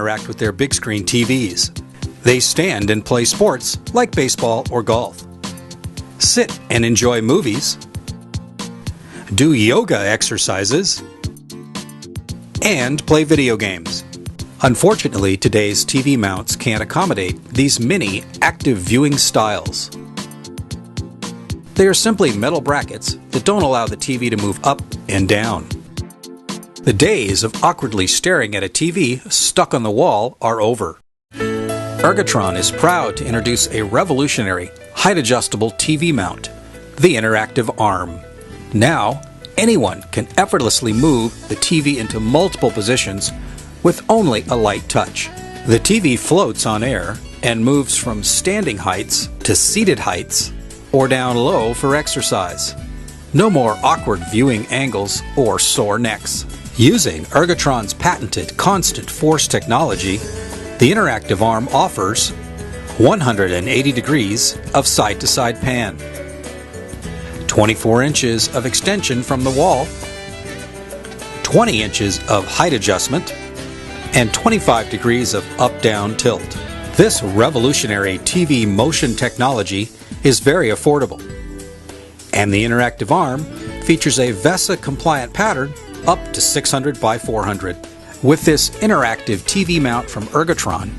interact with their big screen TVs. They stand and play sports like baseball or golf. Sit and enjoy movies. Do yoga exercises. And play video games. Unfortunately, today's TV mounts can't accommodate these mini active viewing styles. They are simply metal brackets that don't allow the TV to move up and down. The days of awkwardly staring at a TV stuck on the wall are over. Ergotron is proud to introduce a revolutionary, height-adjustable TV mount, the interactive arm. Now, anyone can effortlessly move the TV into multiple positions with only a light touch. The TV floats on air and moves from standing heights to seated heights or down low for exercise. No more awkward viewing angles or sore necks. Using Ergotron's patented constant force technology, the interactive arm offers 180 degrees of side-to-side pan, 24 inches of extension from the wall, 20 inches of height adjustment, and 25 degrees of up-down tilt. This revolutionary TV motion technology is very affordable. And the interactive arm features a VESA-compliant pattern up to 600 by 400. With this interactive TV mount from Ergotron,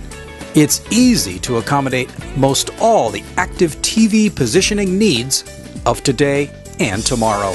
it's easy to accommodate most all the active TV positioning needs of today and tomorrow.